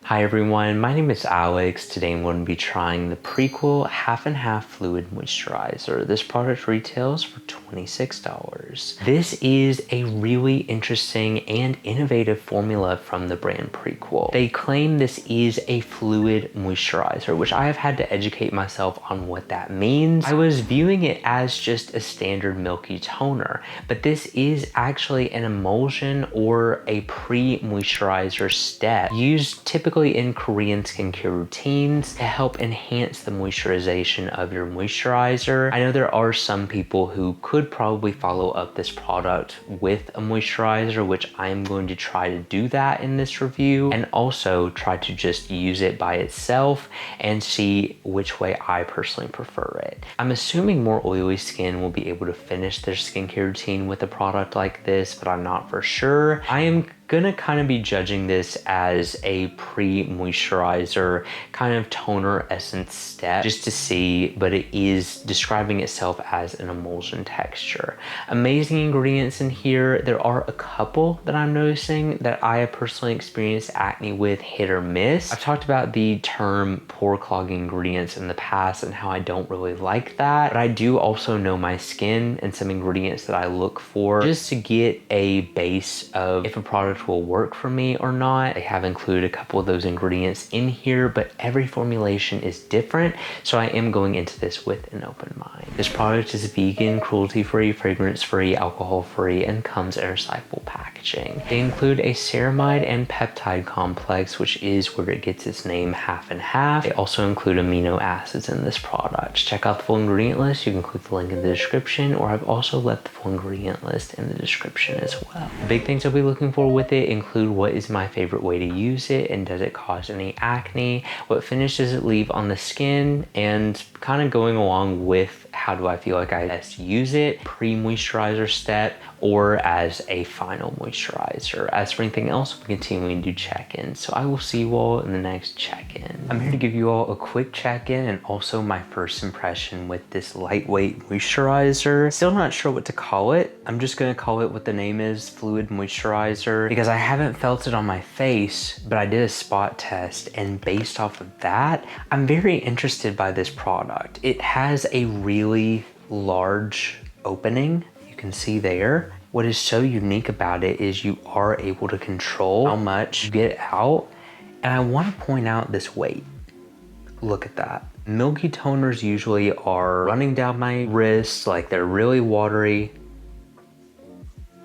Hi everyone, my name is Alex. Today I'm going to be trying the Prequel Half and Half Fluid Moisturizer. This product retails for $26. This is a really interesting and innovative formula from the brand Prequel. They claim this is a fluid moisturizer, which I have had to educate myself on what that means. I was viewing it as just a standard milky toner, but this is actually an emulsion or a pre-moisturizer step used typically in Korean skincare routines to help enhance the moisturization of your moisturizer. I know there are some people who could probably follow up this product with a moisturizer, which I am going to try to do that in this review, and also try to just use it by itself and see which way I personally prefer it. I'm assuming more oily skin will be able to finish their skincare routine with a product like this, but I'm not for sure. I am gonna kind of be judging this as a pre-moisturizer kind of toner essence step just to see, but it is describing itself as an emulsion texture. Amazing ingredients in here. There are a couple that I'm noticing that I have personally experienced acne with, hit or miss. I've talked about the term pore clogging ingredients in the past and how I don't really like that, but I do also know my skin and some ingredients that I look for just to get a base of if a product will work for me or not. I have included a couple of those ingredients in here, but every formulation is different, so I am going into this with an open mind. This product is vegan, cruelty-free, fragrance-free, alcohol-free, and comes in recyclable packaging. They include a ceramide and peptide complex, which is where it gets its name half and half. They also include amino acids in this product. Check out the full ingredient list. You can click the link in the description, or I've also left the full ingredient list in the description as well. The big things I'll be looking for with it include what is my favorite way to use it and does it cause any acne, what finish does it leave on the skin, and kind of going along with how do I feel like I best use it, pre-moisturizer step or as a final moisturizer. As for anything else, we're continuing to do check-ins, so I will see you all in the next check-in. I'm here to give you all a quick check-in and also my first impression with this lightweight moisturizer. Still not sure what to call it. I'm just gonna call it what the name is, fluid moisturizer, because I haven't felt it on my face, but I did a spot test, and based off of that, I'm very interested by this product. It has a really large opening. You can see there. What is so unique about it is you are able to control how much you get out. And I want to point out this weight. Look at that. Milky toners usually are running down my wrists, like they're really watery.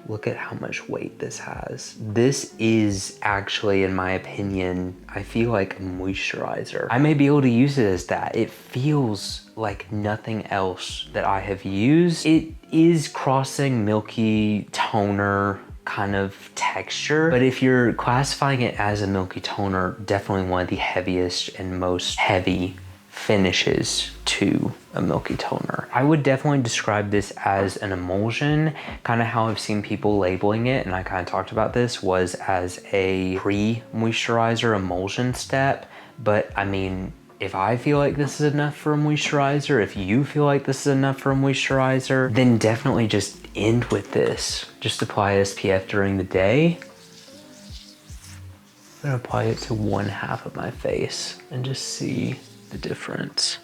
Look at how much weight this has. This is actually, in my opinion, I feel like a moisturizer. I may be able to use it as that. It feels like nothing else that I have used. It is crossing milky toner kind of texture, but if you're classifying it as a milky toner, definitely one of the heaviest and most heavy finishes to a milky toner. I would definitely describe this as an emulsion. Kind of how I've seen people labeling it, and I kind of talked about this, was as a pre-moisturizer emulsion step. But I mean, if I feel like this is enough for a moisturizer, if you feel like this is enough for a moisturizer, then definitely just end with this. Just apply SPF during the day. I'm gonna apply it to one half of my face and just see the difference.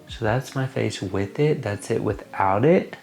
So that's my face with it. That's it without it.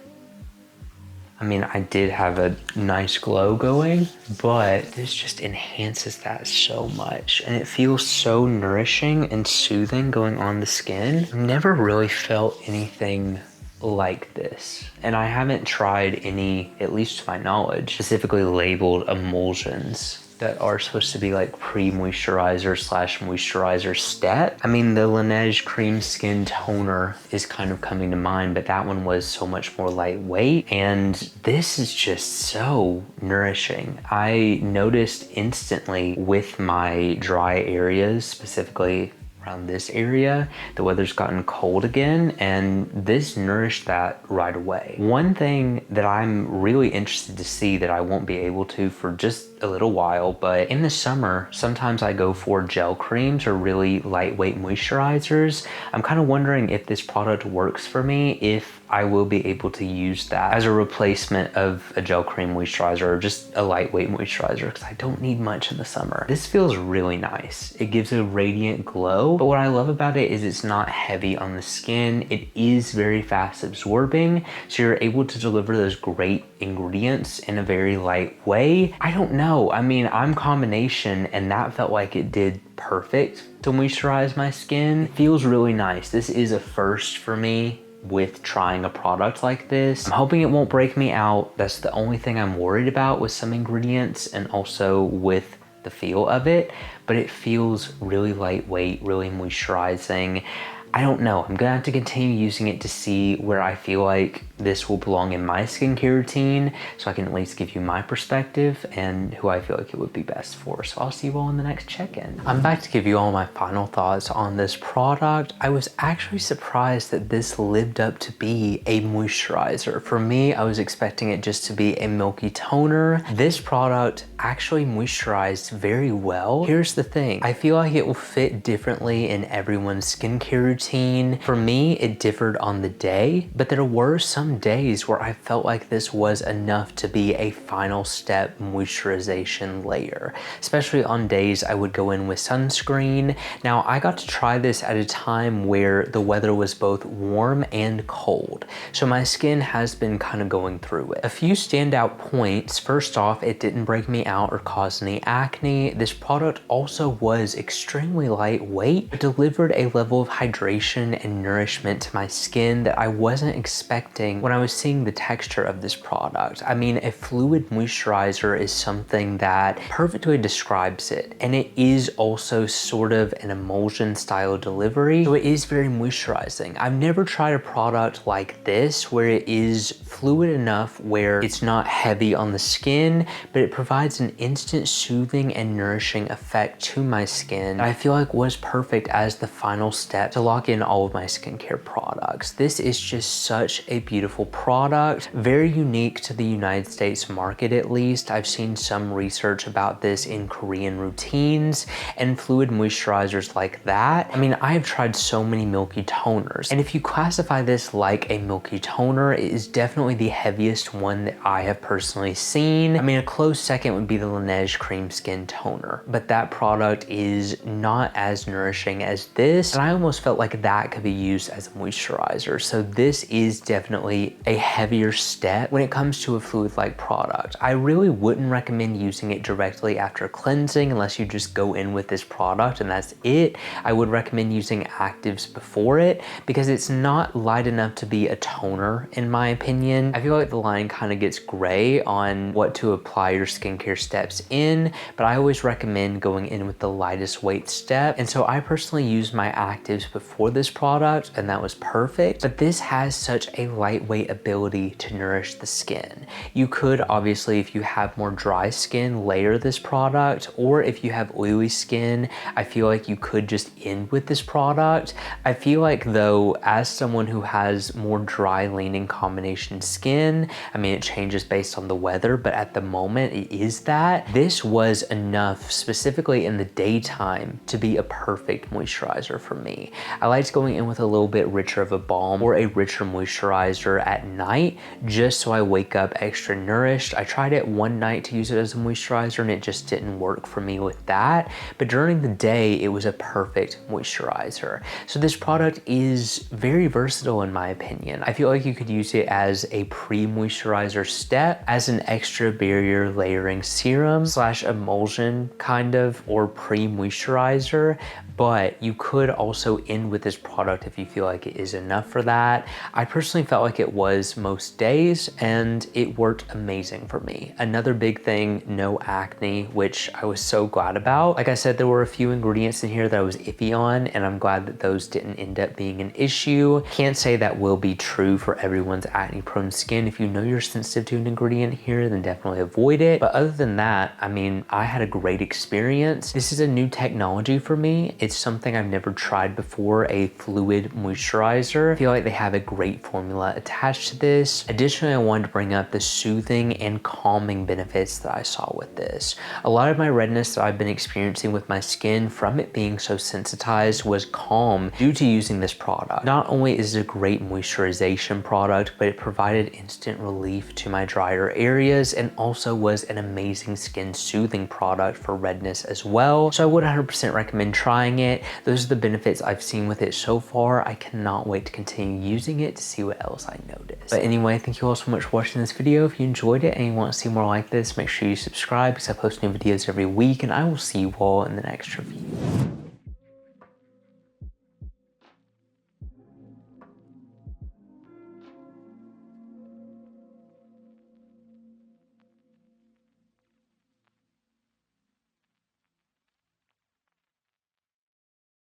I mean, I did have a nice glow going, but this just enhances that so much. And it feels so nourishing and soothing going on the skin. I've never really felt anything like this. And I haven't tried any, at least to my knowledge, specifically labeled emulsions that are supposed to be like pre-moisturizer / moisturizer step. I mean, the Laneige Cream Skin Toner is kind of coming to mind, but that one was so much more lightweight. And this is just so nourishing. I noticed instantly with my dry areas, specifically around this area, the weather's gotten cold again, and this nourished that right away. One thing that I'm really interested to see that I won't be able to for just a little while, but in the summer, sometimes I go for gel creams or really lightweight moisturizers. I'm kind of wondering if this product works for me if I will be able to use that as a replacement of a gel cream moisturizer or just a lightweight moisturizer because I don't need much in the summer. This feels really nice. It gives a radiant glow, but what I love about it is it's not heavy on the skin. It is very fast absorbing, so you're able to deliver those great ingredients in a very light way. I don't know. I mean, I'm combination and that felt like it did perfect to moisturize my skin. It feels really nice. This is a first for me with trying a product like this. I'm hoping it won't break me out. That's the only thing I'm worried about with some ingredients and also with the feel of it, but it feels really lightweight, really moisturizing. I don't know. I'm gonna have to continue using it to see where I feel like this will belong in my skincare routine so I can at least give you my perspective and who I feel like it would be best for. So I'll see you all in the next check-in. I'm back to give you all my final thoughts on this product. I was actually surprised that this lived up to be a moisturizer. For me, I was expecting it just to be a milky toner. This product actually moisturized very well. Here's the thing. I feel like it will fit differently in everyone's skincare routine. For me, it differed on the day, but there were some days where I felt like this was enough to be a final step moisturization layer, especially on days I would go in with sunscreen. Now, I got to try this at a time where the weather was both warm and cold, so my skin has been kind of going through it. A few standout points. First off, it didn't break me out or cause any acne. This product also was extremely lightweight, but delivered a level of hydration and nourishment to my skin that I wasn't expecting when I was seeing the texture of this product. I mean, a fluid moisturizer is something that perfectly describes it, and it is also sort of an emulsion style delivery, so it is very moisturizing. I've never tried a product like this where it is fluid enough where it's not heavy on the skin, but it provides an instant soothing and nourishing effect to my skin that I feel like was perfect as the final step to lock in all of my skincare products. This is just such a beautiful product, very unique to the United States market at least. I've seen some research about this in Korean routines and fluid moisturizers like that. I mean, I have tried so many milky toners, and if you classify this like a milky toner, it is definitely the heaviest one that I have personally seen. I mean, a close second would be the Laneige Cream Skin Toner, but that product is not as nourishing as this, and I almost felt like that could be used as a moisturizer. So this is definitely a heavier step when it comes to a fluid-like product. I really wouldn't recommend using it directly after cleansing unless you just go in with this product and that's it. I would recommend using actives before it because it's not light enough to be a toner in my opinion. I feel like the line kind of gets gray on what to apply your skincare steps in, but I always recommend going in with the lightest weight step. And so I personally used my actives before this product and that was perfect, but this has such a lightweight ability to nourish the skin. You could obviously, if you have more dry skin, layer this product, or if you have oily skin, I feel like you could just end with this product. I feel like though, as someone who has more dry leaning combination skin, I mean, it changes based on the weather, but at the moment it is that. This was enough specifically in the daytime to be a perfect moisturizer for me. I liked going in with a little bit richer of a balm or a richer moisturizer at night just so I wake up extra nourished. I tried it one night to use it as a moisturizer and it just didn't work for me with that, but during the day it was a perfect moisturizer. So this product is very versatile in my opinion. I feel like you could use it as a pre-moisturizer step, as an extra barrier layering serum slash emulsion kind of, or pre-moisturizer, but you could also end with this product if you feel like it is enough for that. I personally felt like it was most days and it worked amazing for me. Another big thing, no acne, which I was so glad about. Like I said, there were a few ingredients in here that I was iffy on and I'm glad that those didn't end up being an issue. Can't say that will be true for everyone's acne prone skin. If you know you're sensitive to an ingredient here, then definitely avoid it. But other than that, I mean, I had a great experience. This is a new technology for me. It's something I've never tried before for a fluid moisturizer. I feel like they have a great formula attached to this. Additionally, I wanted to bring up the soothing and calming benefits that I saw with this. A lot of my redness that I've been experiencing with my skin from it being so sensitized was calm due to using this product. Not only is it a great moisturization product, but it provided instant relief to my drier areas and also was an amazing skin soothing product for redness as well. So I would 100% recommend trying it. Those are the benefits I've seen with it so far. I cannot wait to continue using it to see what else I notice. But anyway, thank you all so much for watching this video. If you enjoyed it and you want to see more like this, make sure you subscribe because I post new videos every week, and I will see you all in the next review.